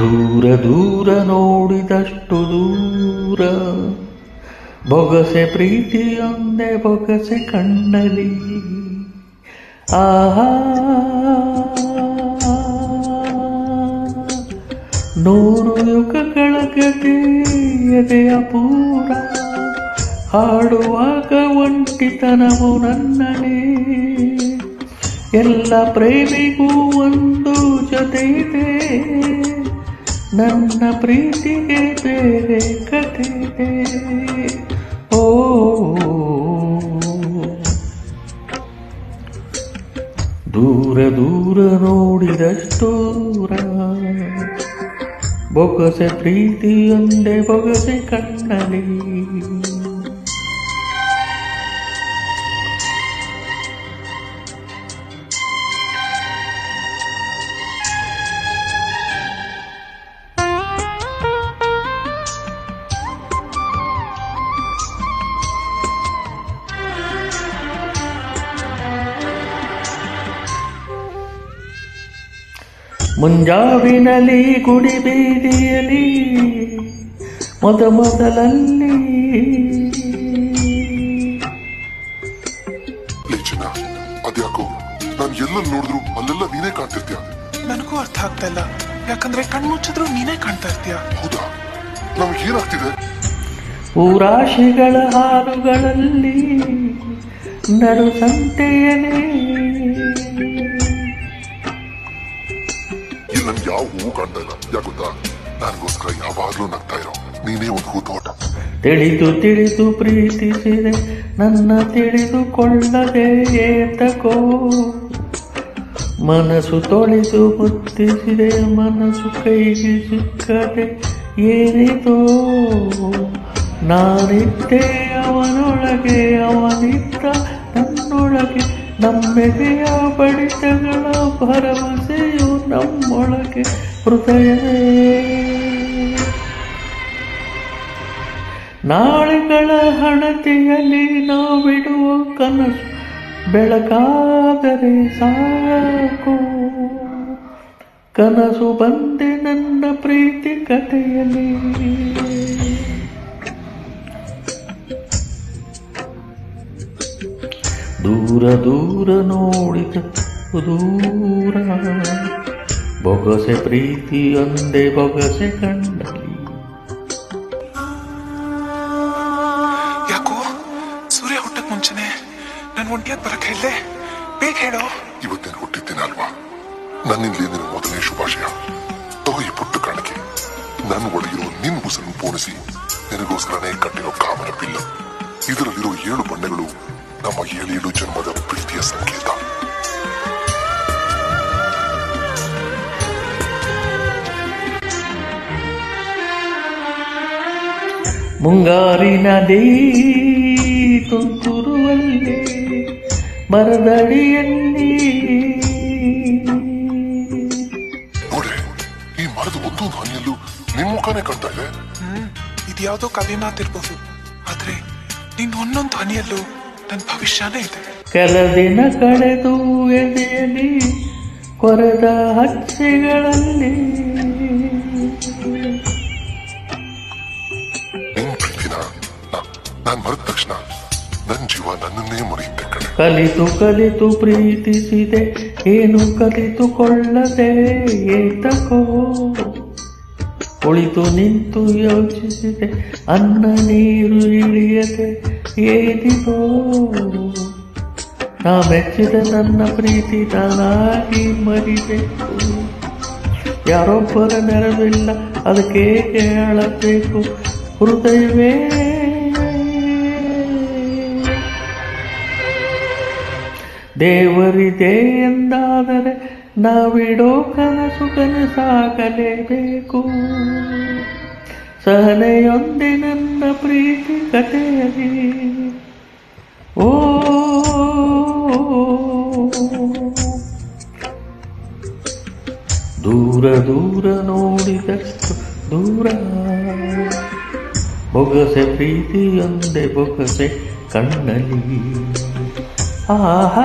ದೂರ ದೂರ ನೋಡಿದಷ್ಟು ದೂರ ಬೊಗಸೆ ಪ್ರೀತಿಯೊಂದೇ ಬೊಗಸೆ ಕಣ್ಣಲಿ. ಆಹಾ ನೂರು ಯುಗಗಳ ಗತಿ ಎದೆಯ ಪೂರ ಹಾಡುವಾಗ ಒಂಟಿತನವು ನನ್ನನೇ. ಎಲ್ಲ ಪ್ರೇಮಿಗೂ ಒಂದು ಜೊತೆ ಇದೆ, ನನ್ನ ಪ್ರೀತಿಗೆ ಬೇರೆ ಕಥೆ ಇದೆ. ಓ ದೂರ ದೂರ ನೋಡಿದಷ್ಟು ದೂರ ಬೊಗಸೆ ಪ್ರೀತಿಯೊಂದೇ ಬೊಗಸೆ ಕಣ್ಣಲಿ. ಮುಂಜಾವಿನಲ್ಲಿ ಗುಡಿ ಬೀದಿಯಲ್ಲಿ ಮೊದಲಲ್ಲಿ ಅದ್ಯಾಕೋ ನಾನು ಎಲ್ಲ ನೋಡಿದ್ರು ಅಲ್ಲೆಲ್ಲ ನೀನೇ ಕಾಣ್ತಿರ್ತೀಯ. ನನಗೂ ಅರ್ಥ ಆಗ್ತಾ ಇಲ್ಲ, ಯಾಕಂದ್ರೆ ಕಣ್ಮುಚ್ಚಿದ್ರು ನೀನೇ ಕಾಣ್ತಾ ಇರ್ತೀಯ. ಹೌದಾ? ನಮ್ಗೆ ಏನಾಗ್ತಿದೆ? ಊರಾಶಿಗಳ ಹಾಲುಗಳಲ್ಲಿ ನಡು ಸಂತೆಯನೇ ನನ್ಗೆ ಯಾವ ಹೂವು ಕಾಣ್ತಾ ಇಲ್ಲ. ಯಾಕೊತ್ತಾ? ನನಗೋಸ್ಕರ ಯಾವಾಗ್ಲೂ ನಗ್ತಾ ಇರೋ ನೀನೇ ಒಂದು ಹೂತೋಟ. ತಿಳಿದು ತಿಳಿದು ಪ್ರೀತಿಸಿದೆ ನನ್ನ ತಿಳಿದುಕೊಳ್ಳದೆ ಏತಕೋ, ಮನಸ್ಸು ತೊಳೆದು ಮುತ್ತಿಸಿದೆ ಮನಸ್ಸು ಕೈಗೆ ಸಿಕ್ಕದೆ ಏನಿತೋ. ನಾನಿದ್ದೆ ಅವನೊಳಗೆ ಅವನಿದ್ದ ನನ್ನೊಳಗೆ, ನಮ್ಮೆದೆಯ ಬಡಿತಗಳ ಭರವಸೆಯು ನಮ್ಮೊಳಗೆ ಹೃದಯವೇ. ನಾಳೆಗಳ ಹಣತೆಯಲ್ಲಿ ನಾವಿಡುವ ಕನಸು ಬೆಳಕಾದರೆ ಸಾಕು. ಕನಸು ಬಂದೆ ನನ್ನ ಪ್ರೀತಿ ಕಥೆಯಲ್ಲಿ. ದೂರ ದೂರ ನೋಡಿದ ದೂರ ಬೊಗಸೆ ಪ್ರೀತಿಯೊಂದೇ ಬೊಗಸೆ ಕಣ್ಣಲಿ. ಯಾಕೋ ಸೂರ್ಯ ಹುಟ್ಟಕ್ ಮುಂಚೆನೆ ನಾನು ಒಂಟಿಯಾಗಿ ಬರಕ್ ಹೇಳ್ದೆ, ಬೇಗ ಹೇಳೋ. ಇವತ್ತೇನು ಹುಟ್ಟಿದ್ದೇನೆ ಅಲ್ವಾ? ನನ್ನಿಂದ ನಿನ್ನ ಮೊದಲನೇ ಶುಭಾಶಯ. ತಗೋ ಈ ಪುಟ್ಟ ಕಾಣಿಕೆ. ನನ್ನ ಒಳಗಿರೋ ನಿನ್ ಮುಸನ್ನು ಪೋಣಿಸಿ ನಿನಗೋಸ್ಕರನೇ ಕಟ್ಟಿರೋ ಕಾಮನ ಬಿಲ್ಲ. ಇದರಲ್ಲಿರೋ 7 ಬಣ್ಣಗಳು ನಮ್ಮ 7 ಜನ್ಮದ ಪ್ರೀತಿಯ ಸಂಕೇತ. ಮುಂಗಾರಿನದೇ ತುಂತುರುವಲ್ಲಿ ಮರದಡಿಯಲ್ಲಿ ನೋಡ್ರೆ, ಈ ಮರದ ಒಂದೊಂದು ಹನಿಯಲ್ಲೂ ನಿಮ್ ಮುಖಾನೇ ಕಾಣ್ತಾ ಇದೆ. ಇದ್ಯಾವುದೋ ಕವಿ ಮಾತಿರ್ಬೋದು, ಆದ್ರೆ ನಿನ್ ಒಂದೊಂದು ಹನಿಯಲ್ಲೂ ನನ್ನ ಭವಿಷ್ಯನೇ ಇದೆ. ಕೆಲ ದಿನ ಕಳೆದು ಎದೆಯಲ್ಲಿ ಕೊರೆದ ಹಚ್ಚೆಗಳಲ್ಲಿ ನಿನ್ ಪ್ರೀತಿನ ನಾನ್ ಮರೆದ ತಕ್ಷಣ ನನ್ ಜೀವ ನನ್ನನ್ನೇ ಮರೆಯುತ್ತೆ ಕಣೆ. ಕಲಿತು ಕಲಿತು ಪ್ರೀತಿಸಿದೆ ಏನು ಕಲಿತುಕೊಳ್ಳದೆ ಏತಕೋ. ಕುಳಿತು ನಿಂತು ಯೋಚಿಸಿದೆ ಅನ್ನ ನೀರು ಇಳಿಯದೆ ಏನಿದೋ. ನಾ ಮೆಚ್ಚಿದ ನನ್ನ ಪ್ರೀತಿ ನಾನಾಗಿ ಮರಿಬೇಕು. ಯಾರೊಬ್ಬರ ನೆರವಿಲ್ಲ ಅದಕ್ಕೆ ಹೇಳಬೇಕು ಹೃದಯವೇ. ದೇವರಿದೆ ಎಂದಾದರೆ ನಾವಿಡೋ ಕನಸು ಕನಸಾಗಲೇಬೇಕು. ಸಹನೆಯೊಂದೇ ನನ್ನ ಪ್ರೀತಿ ಕಥೆಯಲ್ಲಿ. ಓ ದೂರ ದೂರ ನೋಡಿದಷ್ಟು ದೂರ ಬೊಗಸೆ ಪ್ರೀತಿಯೊಂದೇ ಬೊಗಸೆ ಕಣ್ಣಲಿ. ಆಹಾ